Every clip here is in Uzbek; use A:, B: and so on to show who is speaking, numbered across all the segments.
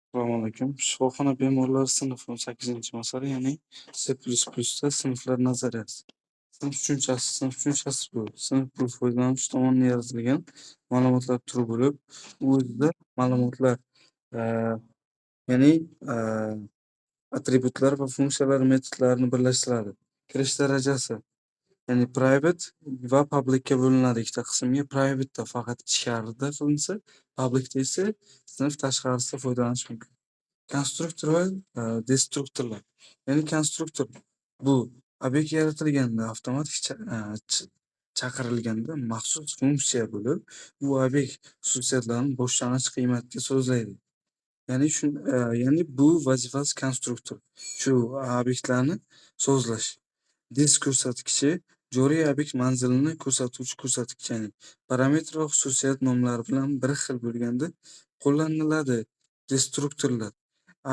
A: Assalomu alaykum. Shifoxona bemorlari sinfi 18-masala, ya'ni C++da sinflar nazariyasi. Sinf tushunchasi bu. Sinf bu foydalanuvchi tomonidan yaratilgan ma'lumotlar turi bo'lib, u o'zida ma'lumotlar, aaa, ya'ni, atributlar va funksiyalar metodlarini birlashtiradi. Kirish darajasi, ya'ni private va publicga bo'linadi ikkita qismga. Private'da faqat ichkarida qilinsa, publicda esa sinf tashqarisida foydalanish mumkin. Konstruktor va destruktorlar. Ya'ni konstruktor bu obyekt yaratilganda avtomatik chaqirilganda maxsus funksiya bo'lib, bu obyekt xususiyatlarini boshlang'ich qiymatga so'zlaydi. Ya'ni bu vazifasi konstruktor. Shu obyektlarni so'zlash. Disk ko'rsatkichi joriy obyekt manzilini ko'rsatuvchi ko'rsatkich, ya'ni parametr va xususiyat nomlari bilan bir xil bo'lganda qo'llaniladi. Destruktorlar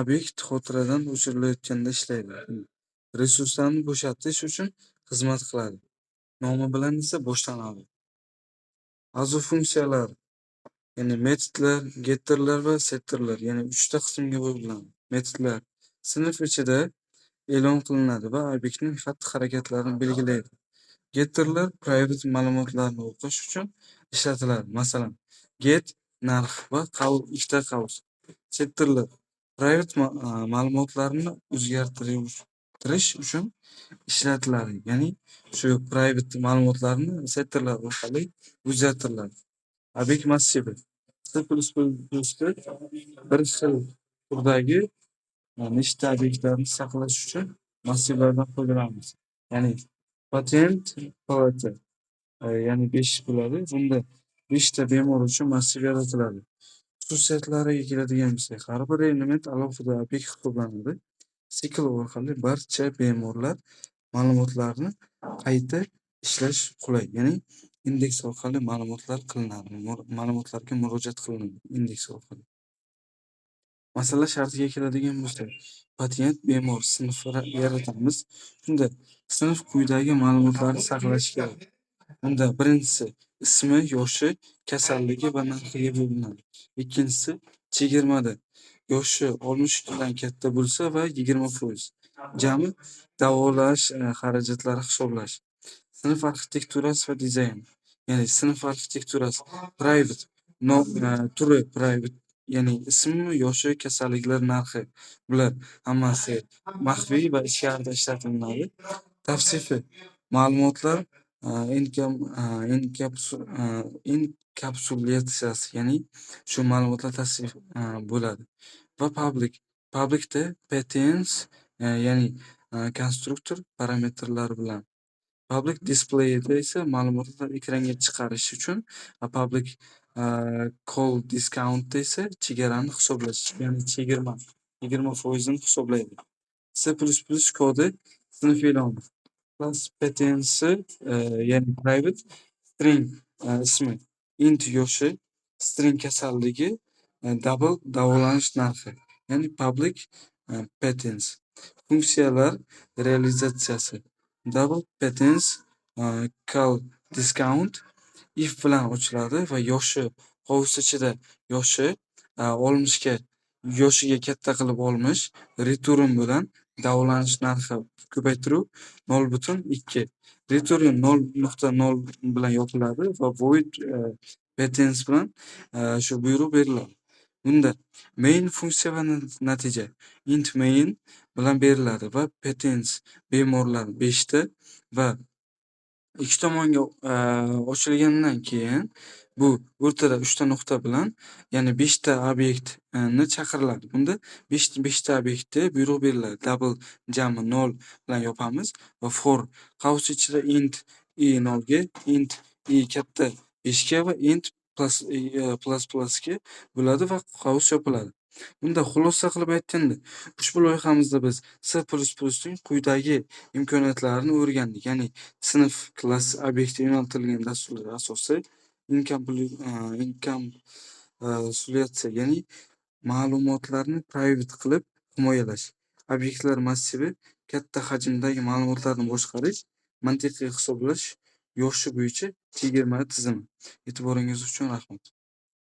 A: obyekt xotiradan o'chirilayotganda ishlaydi. Resurslarni bo'shatish uchun xizmat qiladi. Nomi bilan esa boshlanadi. A'zo funksiyalar, ya'ni metodlar, getterlar va setterlar, ya'ni 3 ta qismga bo'linadi. Metodlar sinf ichida e'lon qilinadi va obyektning xatti-harakatlarini belgilaydi. Getterlar private ma'lumotlarni o'qish uchun ishlatiladi. Masalan, get narx va ikkita qavs. Setterlar private ma'lumotlarni o'zgartirish uchun ishlatiladi. Ya'ni shu private ma'lumotlarni setterlar orqali o'zgartiriladi. Obyekt massivi C++da bir xil turdagi nechta obyektlarni saqlash uchun massivlardan foydalanamiz. Ya'ni patent palata, ya'ni 5 bo'ladi. Bunda 5 ta bemor uchun massiv yaratiladi. Xususiyatlariga keladigan bo'lsak, har bir element alohida obyekt hisoblanadi. Sikl orqali barcha bemorlar ma'lumotlarni qayta ishlash qulay. Ya'ni indeks orqali ma'lumotlarga murojaat qilinadi indeks orqali. Masala shartiga keladigan bo'lsak, patent bemor sinfi yaratamiz. Shunda sinf quyidagi ma'lumotlarni saqlashi kerak. Unda birinchisi ismi, yoshi, kasalligi va narxiga bo'linadi. Ikkinchisi chegirmada yoshi 62 dan katta bo'lsa va 20%. Jami davolash xarajatlari hisoblash. Sinf arxitekturasi va dizayn. Ya'ni sinf arxitekturasi private turi private, ya'ni ismi, yoshi, kasalliklar, narxi. Bular hammasi maxfiy va ichkarida ishlatiladi. Tavsifi ma'lumotlar inkapsulyatsiyasi, ya'ni shu ma'lumotlar tavsif bo'ladi. Va publicda patents, ya'ni konstruktor parametrlari bilan. Public display'da esa ma'lumotlar ekranga chiqarish uchun, public call discount'da esa chegarani hisoblash, ya'ni 20% ni hisoblaydi. C++ kodi sinf e'loni. Class patentsi, ya'ni private string ismi, int yoshi, string kasalligi, double davolanish narxi, ya'ni public patents. Funksiyalar realizatsiyasi. Double patents call discount if bilan ochiladi va yoshi qovus ichida yoshi oltmishga yoshiga katta qilib oltmish, return bilan davolanish narxi ko'paytiruv 0.2. Return 0.0 bilan yopiladi va void patents bilan shu buyruq beriladi. Bunda main funksiya va natija int main bilan beriladi va patents bemorlar 5 ta va ikki tomonga ochilgandan keyin bu o'rtada 3 ta nuqta bilan, ya'ni 5 ta obyektni chaqiriladi. Bunda 5 ta obyektga buyruq beriladi. Double jami 0 bilan yopamiz va for qavs ichida int i 0 ga, int i katta 5 ga va int plus++ga bo'ladi va qavs yopiladi. Bunda xulosa qilib aytganda, ushbu loyihamizda biz C++ning quyidagi imkoniyatlarini o'rgandik. Ya'ni sinf, klass, obyektga yo'naltirilgan dasturlar asosi inkapsulyatsiya, ya'ni ma'lumotlarni private qilib himoyalash. Obyektlar massivi, katta hajmdagi ma'lumotlarni boshqarish, mantiqiy hisoblash, yoshi bo'yicha chegirma tizimi. E'tiboringiz uchun rahmat.